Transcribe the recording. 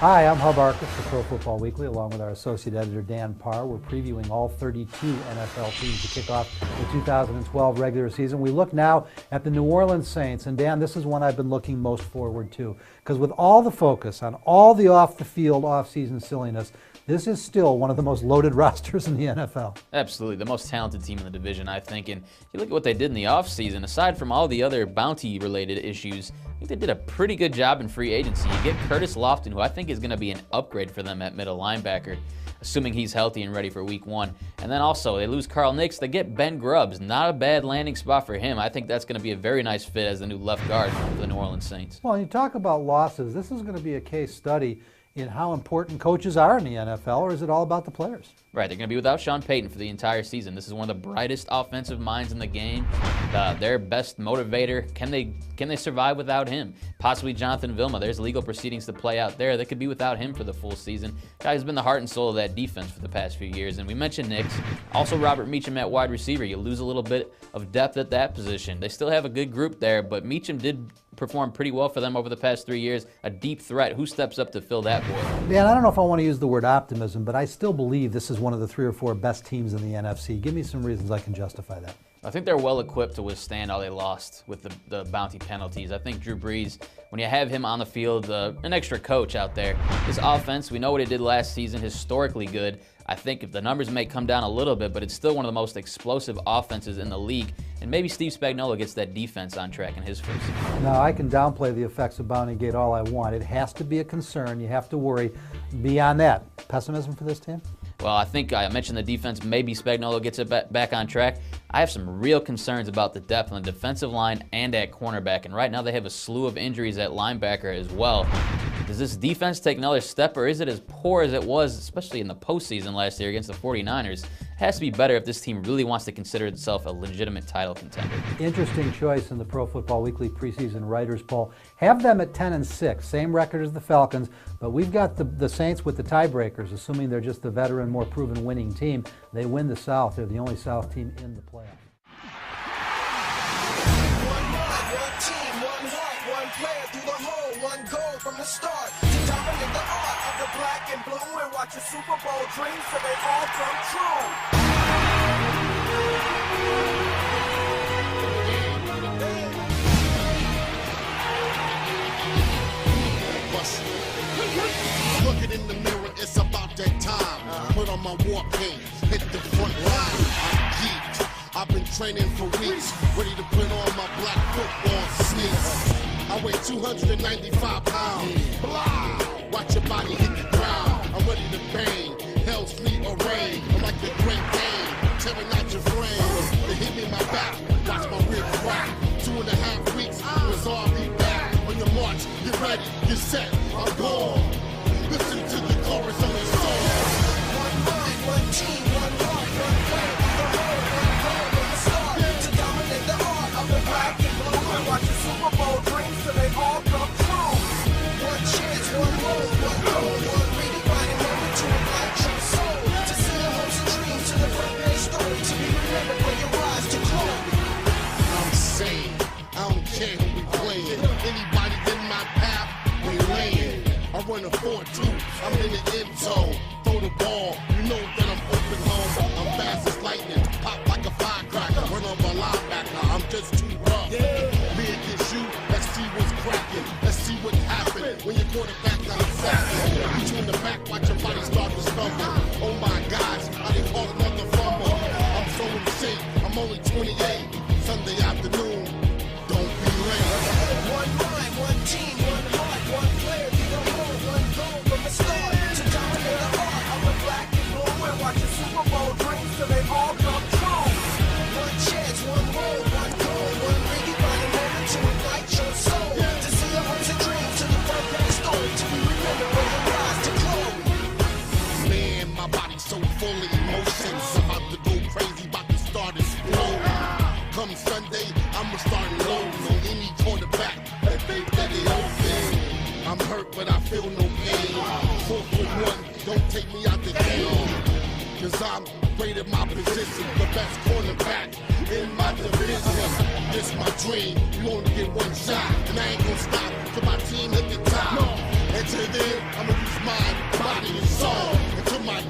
Hi, I'm Hub Arkush for Pro Football Weekly, along with our associate editor Dan Parr. We're previewing all 32 NFL teams to kick off the 2012 regular season. We look now at the New Orleans Saints, and Dan, this is one I've been looking most forward to, because with all the focus on all the off-the-field, off-season silliness, this is still one of the most loaded rosters in the NFL. Absolutely, the most talented team in the division, I think. And you look at what they did in the offseason, aside from all the other bounty-related issues, I think they did a pretty good job in free agency. You get Curtis Lofton, who I think is going to be an upgrade for them at middle linebacker, assuming he's healthy and ready for week 1. And then also, they lose Carl Nicks. They get Ben Grubbs. Not a bad landing spot for him. I think that's going to be a very nice fit as the new left guard for the New Orleans Saints. Well, you talk about losses. This is going to be a case study in how important coaches are in the NFL, or is it all about the players? Right, they're going to be without Sean Payton for the entire season. This is one of the brightest offensive minds in the game. Their best motivator. Can they survive without him? Possibly Jonathan Vilma. There's legal proceedings to play out there. They could be without him for the full season. Guy's been the heart and soul of that defense for the past few years. And we mentioned Nicks. Also Robert Meacham at wide receiver. You lose a little bit of depth at that position. They still have a good group there, but Meacham did perform pretty well for them over the past 3 years. A deep threat. Who steps up to fill that void? Dan, I don't know if I want to use the word optimism, but I still believe this is one of the 3 or 4 best teams in the NFC. Give me some reasons I can justify that. I think they're well equipped to withstand all they lost with the bounty penalties. I think Drew Brees, when you have him on the field, an extra coach out there, his offense, we know what he did last season, historically good. I think if the numbers may come down a little bit, but it's still one of the most explosive offenses in the league. And maybe Steve Spagnuolo gets that defense on track in his first season. Now, I can downplay the effects of Bounty Gate all I want. It has to be a concern. You have to worry. Beyond that, pessimism for this team? Well, I think I mentioned the defense. Maybe Spagnuolo gets it back on track. I have some real concerns about the depth on the defensive line and at cornerback. And right now they have a slew of injuries at linebacker as well. Does this defense take another step, or is it as poor as it was, especially in the postseason last year against the 49ers? It has to be better if this team really wants to consider itself a legitimate title contender. Interesting choice in the Pro Football Weekly preseason writers poll. Have them at 10-6, same record as the Falcons, but we've got the Saints with the tiebreakers, assuming they're just the veteran, more proven winning team. They win the South. They're the only South team in the playoffs. One team, one heart, one player through the hole, one goal from the start. To dominate the art of the black and blue and watch your Super Bowl dreams so they all come true. Looking in the mirror, it's about that time. Put on my war paint, hit the front line. I'm geeked. I've been training for weeks, ready to put on my black football sneaks. I weigh 295 pounds. Blah! Watch your body hit the ground. I'm ready to bang. Hell's fleet or rain. I'm like the Great Dane, tearing out your frame. They hit me in my back. Watch my rib crack. 2.5 weeks, resolve be back. On your march, get ready, get set, I'm gone. Listen to the chorus of the song. One mind, one team, one heart, one player through the hole, one goal from the start. To dominate the art of the black and blue and watch your Super Bowl dreams till they all come true. One chance, one goal, one goal, one redefining moment to ignite your soul. To see your hopes and dreams to the front page story, to be remembered when you rise to glory. I'm sane, I don't care who we playing. Anybody in my path, we laying. I run a 4-2, I'm in the end zone. Throw the ball, you know that I'm open home. I'm fast as lightning, pop like a firecracker. Run over a linebacker, I'm just too rough. Me against you, let's see what's cracking. Let's see what happened when your quarterback got sacked. Beat you in the back, watch your body start to stumble. Oh my gosh, I didn't call another fumble. I'm so in shape, I'm only 28. Sunday afternoon, don't be late. One mind, one team, one heart, one player through the hole, one goal from the start. To dominate the art of the black and blue and watch your Super Bowl dreams till they all come true. One chance, one goal, one goal, one redefining moment to ignite your soul. To see your hopes and dreams to the front page story, to be remembered when you rise to glory. Man, my body's so full of emotions. About to go crazy, about to start exploding. Come Sunday, I'ma start loading on any quarterback that think that they open. I'm hurt, but I feel no pain. 4-1, don't take me out the game. Cause I'm great at my position, the best cornerback in my division. This my dream, you only get one shot, and I ain't gonna stop till my team hit the top. Until then, I'ma use mind, body, and soul until my